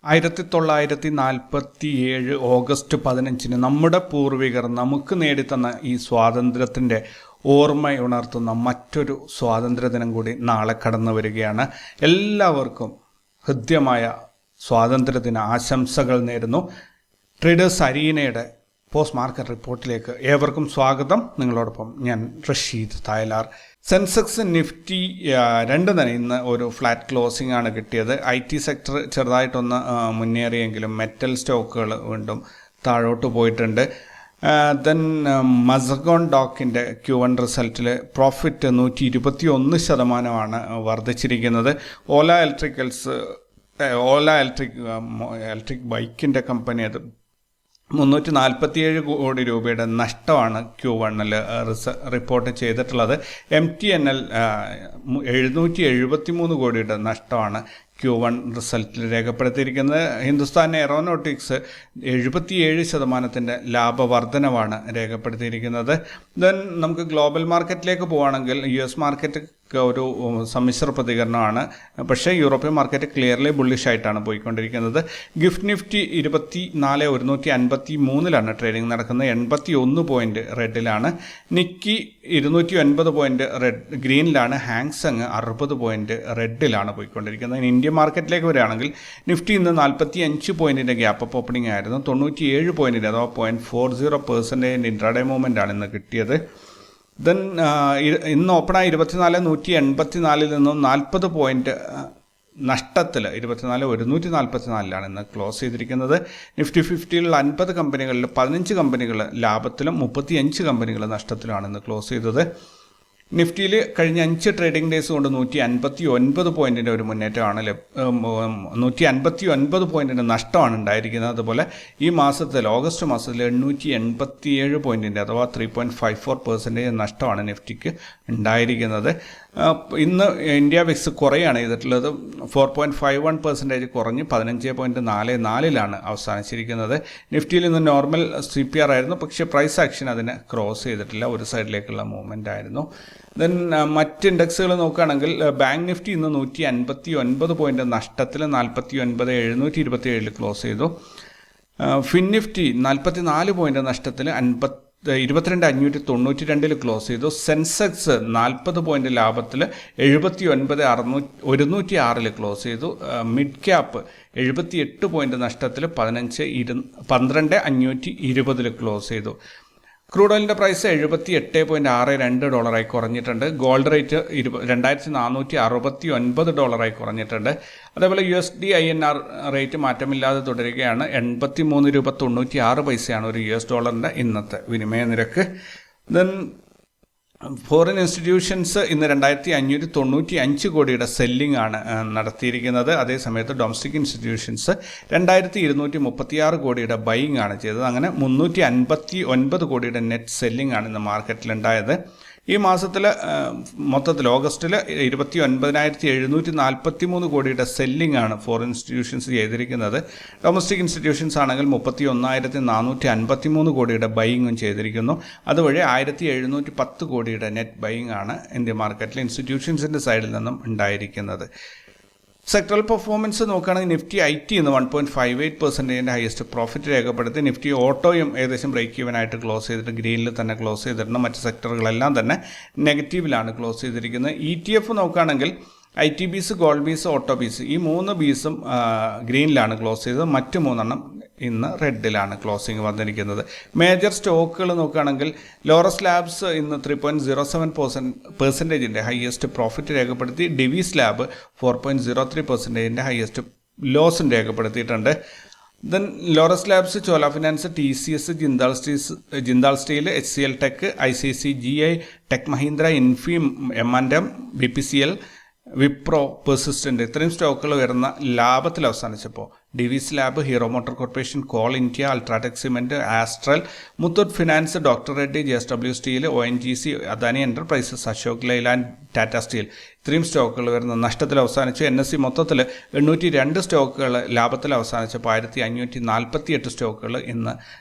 1947 August 15 നമ്മുടെ പൂർവികർ നമുക്ക് നേടിത്തന്ന ഈ സ്വാതന്ത്ര്യത്തിൻ്റെ ഓർമ്മയുണർത്തുന്ന മറ്റൊരു സ്വാതന്ത്ര്യദിനം കൂടി നാളെ കടന്നു വരികയാണ്. എല്ലാവർക്കും ഹൃദ്യമായ സ്വാതന്ത്ര്യദിന ആശംസകൾ നേരുന്നു. ട്രേഡേഴ്സ് അരീനയുടെ പോസ്റ്റ് മാർക്കറ്റ് റിപ്പോർട്ടിലേക്ക് ഏവർക്കും സ്വാഗതം. നിങ്ങളോടൊപ്പം ഞാൻ റഷീദ് തായലാർ. സെൻസെക്സ് നിഫ്റ്റി രണ്ട് തന്നെ ഇന്ന് ഒരു ഫ്ലാറ്റ് ക്ലോസിംഗ് ആണ് കിട്ടിയത്. IT സെക്ടർ ചെറുതായിട്ടൊന്ന് മുന്നേറിയെങ്കിലും മെറ്റൽ സ്റ്റോക്കുകൾ വീണ്ടും താഴോട്ട് പോയിട്ടുണ്ട്. ദെൻ മസഗോൺ ഡോക്കിൻ്റെ Q1 റിസൾട്ടിൽ പ്രോഫിറ്റ് 121% വർദ്ധിച്ചിരിക്കുന്നത്. ഓല ഇലക്ട്രിക് ബൈക്കിൻ്റെ കമ്പനി അത് 347 കോടി രൂപയുടെ നഷ്ടമാണ് Q1 റിപ്പോർട്ട് ചെയ്തിട്ടുള്ളത്. MTNL 773 കോടിയുടെ നഷ്ടമാണ് Q1 റിസൾട്ടിൽ രേഖപ്പെടുത്തിയിരിക്കുന്നത്. ഹിന്ദുസ്ഥാൻ എയറോനോട്ടിക്സ് 77% ലാഭവർദ്ധനവാണ് രേഖപ്പെടുത്തിയിരിക്കുന്നത്. ദെൻ നമുക്ക് ഗ്ലോബൽ മാർക്കറ്റിലേക്ക് പോവുകയാണെങ്കിൽ US മാർക്കറ്റ് ഒരു സമ്മിശ്ര പ്രതികരണമാണ്. പക്ഷേ യൂറോപ്യൻ മാർക്കറ്റ് ക്ലിയർലി ബുള്ളിഷ് ആയിട്ടാണ് പോയിക്കൊണ്ടിരിക്കുന്നത്. ഗിഫ്റ്റ് നിഫ്റ്റി 24,153 ട്രേഡിംഗ് നടക്കുന്നത്. 81 പോയിന്റ് റെഡിലാണ്. നിക്കി 209 പോയിന്റ് ഗ്രീനിലാണ്. ഹാങ്സങ് 60 പോയിന്റ് റെഡിലാണ് പോയിക്കൊണ്ടിരിക്കുന്നത്. ഇന്ത്യൻ മാർക്കറ്റിലേക്ക് വരികയാണെങ്കിൽ നിഫ്റ്റി ഇന്ന് 45 പോയിന്റിൻ്റെ ഗ്യാപ്പ് അപ്പ് ഓപ്പണിംഗ് ആയിരുന്നു. 97 പോയിന്റിൻ്റെ അഥവാ 0.40% ഇൻട്രാഡേ മൂവ്മെൻ്റ് ആണ് ഇന്ന് കിട്ടിയത്. ദെൻ ഇന്ന് ഓപ്പണായ 24,184 നിന്നും 40 പോയിന്റ് നഷ്ടത്തിൽ 24,144 ഇന്ന് ക്ലോസ് ചെയ്തിരിക്കുന്നത്. നിഫ്റ്റി 50യിലുള്ള 50 കമ്പനികളിൽ 15 കമ്പനികൾ ലാഭത്തിലും 35 കമ്പനികൾ നഷ്ടത്തിലുമാണ് ഇന്ന് ക്ലോസ് ചെയ്തത്. നിഫ്റ്റിയിൽ കഴിഞ്ഞ 5 ട്രേഡിംഗ് ഡേയ്സ് കൊണ്ട് 159 പോയിന്റിൻ്റെ ഒരു മുന്നേറ്റമാണ്. 159 പോയിന്റിൻ്റെ നഷ്ടമാണ് ഉണ്ടായിരിക്കുന്നത്. അതുപോലെ ഈ മാസത്തിൽ ഓഗസ്റ്റ് മാസത്തിൽ 887 പോയിന്റിൻ്റെ അഥവാ 3.54% നഷ്ടമാണ് നിഫ്റ്റിക്ക് ഉണ്ടായിരിക്കുന്നത്. ഇന്ന് ഇന്ത്യ വിക്സ് കുറയാണ് ചെയ്തിട്ടുള്ളത്. 4.51% കുറഞ്ഞ് 15.44 അവസാനിച്ചിരിക്കുന്നത്. നിഫ്റ്റിയിൽ ഇന്ന് നോർമൽ CPR ആയിരുന്നു. പക്ഷേ പ്രൈസ് ആക്ഷൻ അതിനെ ക്രോസ് ചെയ്തിട്ടില്ല. ഒരു സൈഡിലേക്കുള്ള മൂവ്മെൻ്റ് ആയിരുന്നു. ദെൻ മറ്റ് ഇൻഡെക്സുകൾ നോക്കുകയാണെങ്കിൽ ബാങ്ക് നിഫ്റ്റി ഇന്ന് 159 പോയിന്റ് നഷ്ടത്തിൽ 49,727 ക്ലോസ് ചെയ്തു. ഫിൻ നിഫ്റ്റി 44 പോയിന്റ് നഷ്ടത്തിൽ 22,592 ക്ലോസ് ചെയ്തു. സെൻസെക്സ് 40 പോയിന്റ് ലാഭത്തിൽ 79,106 ക്ലോസ് ചെയ്തു. മിഡ് ക്യാപ്പ് 78 പോയിന്റ് നഷ്ടത്തിൽ 12,520 ക്ലോസ് ചെയ്തു. ക്രൂഡ് ഓയിലിൻ്റെ പ്രൈസ് $78.62 കുറഞ്ഞിട്ടുണ്ട്. ഗോൾഡ് റേറ്റ് $2,469 കുറഞ്ഞിട്ടുണ്ട്. അതേപോലെ USD INR റേറ്റ് മാറ്റമില്ലാതെ തുടരുകയാണ്. 83.96 രൂപയാണ് ഒരു $1 ഇന്നത്തെ വിനിമയ നിരക്ക്. ദെൻ ഫോറിൻ ഇൻസ്റ്റിറ്റ്യൂഷൻസ് ഇന്ന് 2,595 കോടിയുടെ സെല്ലിംഗ് ആണ് നടത്തിയിരിക്കുന്നത്. അതേസമയത്ത് ഡൊമസ്റ്റിക് ഇൻസ്റ്റിറ്റ്യൂഷൻസ് 2,236 കോടിയുടെ ബൈയിങ് ആണ് ചെയ്തത്. അങ്ങനെ 359 കോടിയുടെ നെറ്റ് സെല്ലിംഗ് ആണ് ഇന്ന് മാർക്കറ്റിലുണ്ടായത്. ഈ മാസത്തിൽ മൊത്തത്തിൽ ഓഗസ്റ്റിൽ 29,743 കോടിയുടെ സെല്ലിംഗ് ആണ് ഫോറിൻ ഇൻസ്റ്റിറ്റ്യൂഷൻസ് ചെയ്തിരിക്കുന്നത്. ഡൊമസ്റ്റിക് ഇൻസ്റ്റിറ്റ്യൂഷൻസ് ആണെങ്കിൽ 31,453 കോടിയുടെ ബൈയിങ്ങും ചെയ്തിരിക്കുന്നു. അതുവഴി 1,710 കോടിയുടെ നെറ്റ് ബൈയിങ് ആണ് ഇന്ത്യൻ മാർക്കറ്റിൽ ഇൻസ്റ്റിറ്റ്യൂഷൻസിൻ്റെ സൈഡിൽ നിന്നും ഉണ്ടായിരിക്കുന്നത്. സെക്ടറൽ പെർഫോമൻസ് നോക്കുകയാണെങ്കിൽ നിഫ്റ്റി IT ഇന്ന് 1.58% ഹയസ്റ്റ് പ്രോഫിറ്റ് രേഖപ്പെടുത്തി. നിഫ്റ്റി ഓട്ടോയും ഏകദേശം ബ്രേക്ക് ഈവൻ ആയിട്ട് ക്ലോസ് ചെയ്തിട്ട് ഗ്രീനിൽ തന്നെ ക്ലോസ് ചെയ്തിട്ടുണ്ട്. മറ്റ് സെക്ടറുകളെല്ലാം തന്നെ നെഗറ്റീവിലാണ് ക്ലോസ് ചെയ്തിരിക്കുന്നത്. ETF നോക്കുകയാണെങ്കിൽ IT bees, gold bees, auto bees ഈ 3 ബീസും ഗ്രീനിലാണ് ക്ലോസ് ചെയ്തത്. മറ്റ് 3 ഇന്ന് റെഡിലാണ് ക്ലോസിംഗ് വന്നിരിക്കുന്നത്. മേജർ സ്റ്റോക്കുകൾ നോക്കുകയാണെങ്കിൽ ലോറസ് ലാബ്സ് ഇന്ന് 3.07% ഹയസ്റ്റ് പ്രോഫിറ്റ് രേഖപ്പെടുത്തി. ഡിവിസ് ലാബ് 4.03% ഹയസ്റ്റ് ലോസും രേഖപ്പെടുത്തിയിട്ടുണ്ട്. Then Laurus labs, Chola finance, TCS, Jindal steel, HCL tech, ICICI, GI, tech Mahindra, ഇൻഫീം, M&M, BPCL, വിപ്രോ, പെർസിസ്റ്റൻ്റ് ഇത്രയും സ്റ്റോക്കുകൾ വരുന്ന ലാഭത്തിൽ അവസാനിച്ചപ്പോൾ Divi's lab, Hero motor corporation, coal India, UltraTech cement, Astral, Muthoot finance, doctor Reddy, JSW steel, ONGC, Adani enterprises, Ashok Leyland, Tata steel ഇത്രയും സ്റ്റോക്കുകൾ വരുന്ന നഷ്ടത്തിൽ അവസാനിച്ചു. NSE മൊത്തത്തിൽ 802 സ്റ്റോക്കുകൾ ലാഭത്തിൽ അവസാനിച്ചപ്പോൾ 1,548 സ്റ്റോക്കുകൾ ഇന്ന്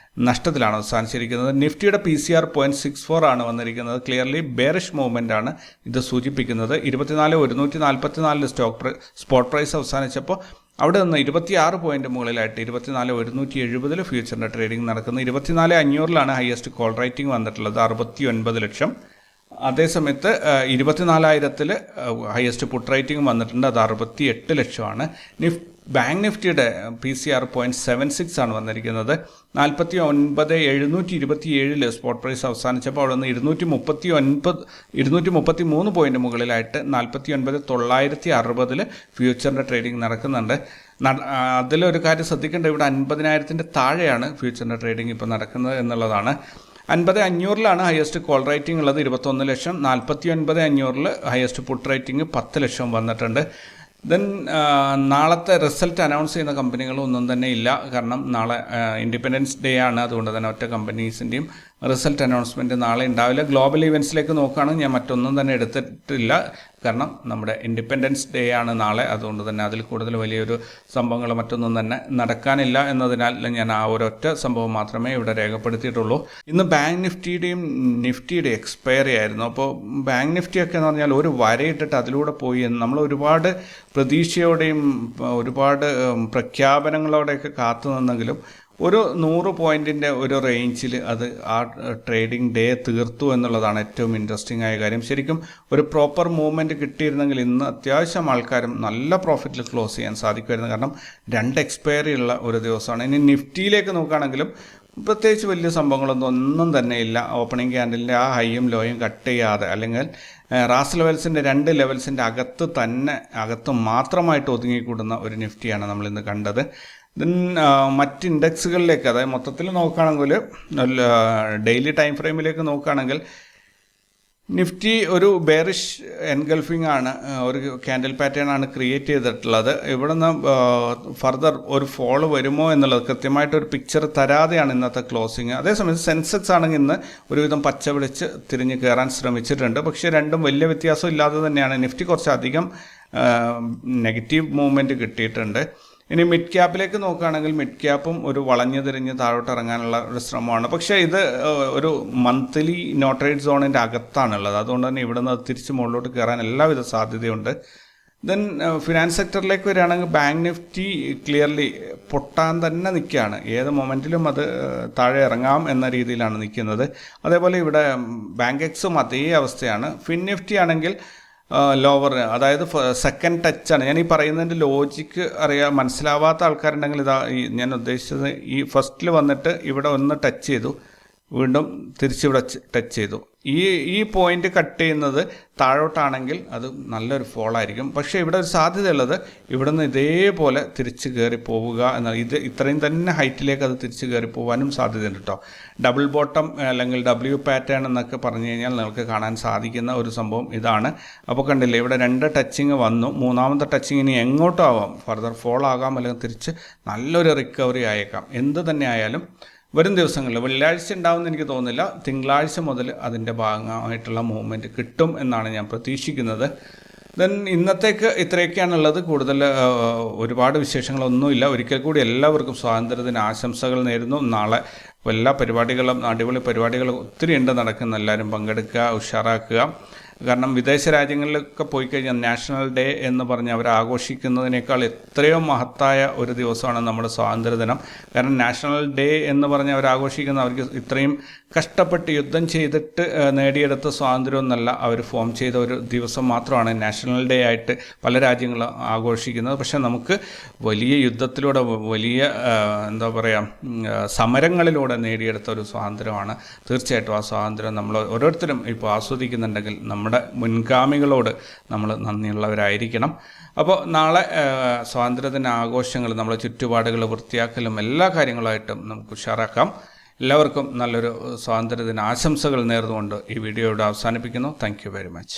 നഷ്ടത്തിലാണ് അവസാനിച്ചിരിക്കുന്നത്. നിഫ്റ്റിയുടെ PCR 0.64 വന്നിരിക്കുന്നത്. ക്ലിയർലി ബെയറിഷ് മൂവ്മെൻ്റ് ആണ് ഇത് സൂചിപ്പിക്കുന്നത്. 24,144 സ്പോട്ട് പ്രൈസ് അവസാനിച്ചപ്പോൾ അവിടെ നിന്ന് 26 പോയിന്റ് മുകളിലായിട്ട് 24,170 ഫ്യൂച്ചറിൻ്റെ ട്രേഡിംഗ് നടക്കുന്നു. 24,500 ഹയസ്റ്റ് കോൾ റേറ്റിംഗ് വന്നിട്ടുള്ളത് 69 ലക്ഷം. അതേസമയത്ത് 24,000 ഹയസ്റ്റ് പുട്ട് റേറ്റിംഗ് വന്നിട്ടുണ്ട്, അത് 68 ലക്ഷമാണ്. ബാങ്ക് നിഫ്റ്റിയുടെ PCR 0.76 ആണ് വന്നിരിക്കുന്നത്. 49,727 സ്പോട്ട് പ്രൈസ് അവസാനിച്ചപ്പോൾ അവിടെ നിന്ന് 233 പോയിന്റ് മുകളിലായിട്ട് 49,960 ഫ്യൂച്ചറിൻ്റെ ട്രേഡിംഗ് നടക്കുന്നുണ്ട്. അതിലൊരു കാര്യം ശ്രദ്ധിക്കേണ്ടത്, ഇവിടെ 50,000 താഴെയാണ് ഫ്യൂച്ചറിൻ്റെ ട്രേഡിംഗ് ഇപ്പോൾ നടക്കുന്നത് എന്നുള്ളതാണ്. 50,500 ഹയസ്റ്റ് കോൾ റേറ്റിംഗ് ഉള്ളത് 21 ലക്ഷം. 49,500 ഹയസ്റ്റ് പുട്ട് റേറ്റിംഗ് 10 ലക്ഷം വന്നിട്ടുണ്ട്. ദെൻ നാളത്തെ റിസൾട്ട് അനൗൺസ് ചെയ്യുന്ന കമ്പനികളൊന്നും തന്നെ ഇല്ല. കാരണം നാളെ ഇൻഡിപെൻഡൻസ് ഡേ ആണ്. അതുകൊണ്ട് തന്നെ ഒറ്റ കമ്പനീസിൻ്റെയും റിസൾട്ട് അനൗൺസ്മെൻറ്റ് നാളെ ഉണ്ടാവില്ല. ഗ്ലോബൽ ഇവൻറ്റ്സിലേക്ക് നോക്കുകയാണെങ്കിൽ ഞാൻ മറ്റൊന്നും തന്നെ എടുത്തിട്ടില്ല. കാരണം നമ്മുടെ ഇൻഡിപെൻഡൻസ് ഡേ ആണ് നാളെ. അതുകൊണ്ട് തന്നെ അതിൽ കൂടുതൽ വലിയൊരു സംഭവങ്ങൾ മറ്റൊന്നും തന്നെ നടക്കാനില്ല എന്നതിനാൽ ഞാൻ ആ ഒരൊറ്റ സംഭവം മാത്രമേ ഇവിടെ രേഖപ്പെടുത്തിയിട്ടുള്ളൂ. ഇന്ന് ബാങ്ക് നിഫ്റ്റിയുടെയും നിഫ്റ്റിയുടെ എക്സ്പയറി ആയിരുന്നു. അപ്പോൾ ബാങ്ക് നിഫ്റ്റിയൊക്കെ എന്ന് പറഞ്ഞാൽ ഒരു വരയിട്ടിട്ട് അതിലൂടെ പോയി നമ്മൾ ഒരുപാട് പ്രതീക്ഷയോടെയും ഒരുപാട് പ്രഖ്യാപനങ്ങളോടെയൊക്കെ കാത്തു നിന്നെങ്കിലും ഒരു 100 പോയിൻറ്റിൻ്റെ ഒരു റേഞ്ചിൽ അത് ആ ട്രേഡിംഗ് ഡേ തീർത്തു എന്നുള്ളതാണ് ഏറ്റവും ഇൻട്രസ്റ്റിംഗ് ആയ കാര്യം. ശരിക്കും ഒരു പ്രോപ്പർ മൂവ്മെൻറ്റ് കിട്ടിയിരുന്നെങ്കിൽ ഇന്ന് അത്യാവശ്യം ആൾക്കാരും നല്ല പ്രോഫിറ്റിൽ ക്ലോസ് ചെയ്യാൻ സാധിക്കുമായിരുന്നു. കാരണം 2 എക്സ്പയറി ഉള്ള ഒരു ദിവസമാണ്. ഇനി നിഫ്റ്റിയിലേക്ക് നോക്കുകയാണെങ്കിലും പ്രത്യേകിച്ച് വലിയ സംഭവങ്ങളൊന്നും തന്നെ ഇല്ല. ഓപ്പണിംഗ് ക്യാൻഡലിൻ്റെ ആ ഹൈയും ലോയും കട്ട് ചെയ്യാതെ, അല്ലെങ്കിൽ റാസ് ലെവൽസിൻ്റെ 2 ലെവൽസിൻ്റെ അകത്ത് മാത്രമായിട്ട് ഒതുങ്ങിക്കൂടുന്ന ഒരു നിഫ്റ്റിയാണ് നമ്മളിന്ന് കണ്ടത്. ദെൻ മറ്റ് ഇൻഡെക്സുകളിലേക്ക്, അതായത് മൊത്തത്തിൽ നോക്കുകയാണെങ്കിൽ ഡെയിലി ടൈം ഫ്രെയിമിലേക്ക് നോക്കുകയാണെങ്കിൽ നിഫ്റ്റി ഒരു ബെയറിഷ് എൻഗൾഫിംഗ് ആണ്, ഒരു ക്യാൻഡിൽ പാറ്റേൺ ആണ് ക്രിയേറ്റ് ചെയ്തിട്ടുള്ളത്. ഇവിടെ നിന്ന് ഫർദർ ഒരു ഫോള് വരുമോ എന്നുള്ളത് കൃത്യമായിട്ടൊരു പിക്ചർ തരാതെയാണ് ഇന്നത്തെ ക്ലോസിങ്. അതേസമയം സെൻസെക്സ് ആണെങ്കിൽ ഇന്ന് ഒരുവിധം പച്ച പിടിച്ച് തിരിഞ്ഞ് കയറാൻ ശ്രമിച്ചിട്ടുണ്ട്. പക്ഷേ രണ്ടും വലിയ വ്യത്യാസം ഇല്ലാതെ തന്നെയാണ്. നിഫ്റ്റി കുറച്ചധികം നെഗറ്റീവ് മൂവ്മെൻറ്റ് കിട്ടിയിട്ടുണ്ട്. ഇനി മിഡ് ക്യാപ്പിലേക്ക് നോക്കുകയാണെങ്കിൽ മിഡ് ക്യാപ്പും ഒരു വളഞ്ഞു തിരിഞ്ഞ് താഴോട്ട് ഇറങ്ങാനുള്ള ഒരു ശ്രമമാണ്. പക്ഷേ ഇത് ഒരു മന്ത്ലി നോ ട്രേഡ് സോണിൻ്റെ അകത്താണുള്ളത്. അതുകൊണ്ട് തന്നെ ഇവിടെ നിന്ന് തിരിച്ച് മുകളിലോട്ട് കയറാൻ എല്ലാവിധ സാധ്യതയുണ്ട്. ദെൻ ഫിനാൻസ് സെക്ടറിലേക്ക് വരികയാണെങ്കിൽ ബാങ്ക് നിഫ്റ്റി ക്ലിയർലി പൊട്ടാൻ തന്നെ നിൽക്കുകയാണ്. ഏത് മൊമെൻറ്റിലും അത് താഴെ ഇറങ്ങാം എന്ന രീതിയിലാണ് നിൽക്കുന്നത്. അതേപോലെ ഇവിടെ ബാങ്ക് എക്സും അതേ അവസ്ഥയാണ്. ഫിൻ നിഫ്റ്റി ആണെങ്കിൽ ലോവർ, അതായത് സെക്കൻഡ് ടച്ചാണ്. ഞാൻ ഈ പറയുന്നതിൻ്റെ ലോജിക്ക് മനസ്സിലാവാത്ത ആൾക്കാരുണ്ടെങ്കിൽ ഞാൻ ഉദ്ദേശിച്ചത് ഈ ഫസ്റ്റിൽ വന്നിട്ട് ഇവിടെ ഒന്ന് ടച്ച് ചെയ്തു, വീണ്ടും തിരിച്ചിവിടെ ടച്ച് ചെയ്തു. ഈ പോയിന്റ് കട്ട് ചെയ്യുന്നത് താഴോട്ടാണെങ്കിൽ അത് നല്ലൊരു ഫോളായിരിക്കും. പക്ഷേ ഇവിടെ ഒരു സാധ്യതയുള്ളത് ഇവിടെ നിന്ന് ഇതേപോലെ തിരിച്ച് കയറി പോവുക എന്ന, ഇത്രയും തന്നെ ഹൈറ്റിലേക്ക് അത് തിരിച്ച് കയറി പോകാനും സാധ്യതയുണ്ട് കേട്ടോ. ഡബിൾ ബോട്ടം അല്ലെങ്കിൽ W പാറ്റേൺ എന്നൊക്കെ പറഞ്ഞു കഴിഞ്ഞാൽ നിങ്ങൾക്ക് കാണാൻ സാധിക്കുന്ന ഒരു സംഭവം ഇതാണ്. അപ്പോൾ കണ്ടില്ലേ, ഇവിടെ 2 ടച്ചിങ് വന്നു. മൂന്നാമത്തെ ടച്ചിങ് ഇനി എങ്ങോട്ടും ആവാം, ഫർദർ ഫോൾ ആകാം, അല്ലെങ്കിൽ തിരിച്ച് നല്ലൊരു റിക്കവറി ആയേക്കാം. എന്ത് തന്നെ ആയാലും വരും ദിവസങ്ങളിൽ, വെള്ളിയാഴ്ച ഉണ്ടാവുമെന്ന് എനിക്ക് തോന്നുന്നില്ല, തിങ്കളാഴ്ച മുതൽ അതിൻ്റെ ഭാഗമായിട്ടുള്ള മൂവ്മെൻറ്റ് കിട്ടും എന്നാണ് ഞാൻ പ്രതീക്ഷിക്കുന്നത്. ദെൻ ഇന്നത്തേക്ക് ഇത്രയൊക്കെയാണുള്ളത്. കൂടുതൽ ഒരുപാട് വിശേഷങ്ങളൊന്നുമില്ല. ഒരിക്കൽ കൂടി എല്ലാവർക്കും സ്വാതന്ത്ര്യദിന ആശംസകൾ നേരുന്നു. നാളെ എല്ലാ പരിപാടികളും, അടിപൊളി പരിപാടികൾ ഒത്തിരി ഉണ്ട് നടക്കുന്ന. എല്ലാവരും പങ്കെടുക്കുക, ഉഷാറാക്കുക. കാരണം വിദേശ രാജ്യങ്ങളിലൊക്കെ പോയി കഴിഞ്ഞാൽ നാഷണൽ ഡേ എന്ന് പറഞ്ഞ് അവർ ആഘോഷിക്കുന്നതിനേക്കാൾ എത്രയോ മഹത്തായ ഒരു ദിവസമാണ് നമ്മുടെ സ്വാതന്ത്ര്യദിനം. കാരണം നാഷണൽ ഡേ എന്ന് പറഞ്ഞ് അവർ ആഘോഷിക്കുന്ന, അവർക്ക് ഇത്രയും കഷ്ടപ്പെട്ട് യുദ്ധം ചെയ്തിട്ട് നേടിയെടുത്ത സ്വാതന്ത്ര്യം എന്നല്ല, അവർ ഫോം ചെയ്ത ഒരു ദിവസം മാത്രമാണ് നാഷണൽ ഡേ ആയിട്ട് പല രാജ്യങ്ങളും ആഘോഷിക്കുന്നത്. പക്ഷേ നമുക്ക് വലിയ യുദ്ധത്തിലൂടെ, വലിയ എന്താ പറയുക, സമരങ്ങളിലൂടെ നേടിയെടുത്ത ഒരു സ്വാതന്ത്ര്യമാണ്. തീർച്ചയായിട്ടും ആ സ്വാതന്ത്ര്യം നമ്മൾ ഓരോരുത്തരും ഇപ്പോൾ ആസ്വദിക്കുന്നുണ്ടെങ്കിൽ നമ്മുടെ മുൻഗാമികളോട് നമ്മൾ നന്ദിയുള്ളവരായിരിക്കണം. അപ്പോൾ നാളെ സ്വാതന്ത്ര്യദിന ആഘോഷങ്ങൾ, നമ്മുടെ ചുറ്റുപാടുകൾ വൃത്തിയാക്കലും എല്ലാ കാര്യങ്ങളുമായിട്ടും നമുക്ക് ഉഷാറാക്കാം. എല്ലാവർക്കും നല്ലൊരു സ്വാതന്ത്ര്യദിന ആശംസകൾ നേർന്നുകൊണ്ട് ഈ വീഡിയോ ഇവിടെ അവസാനിപ്പിക്കുന്നു. Thank you very much.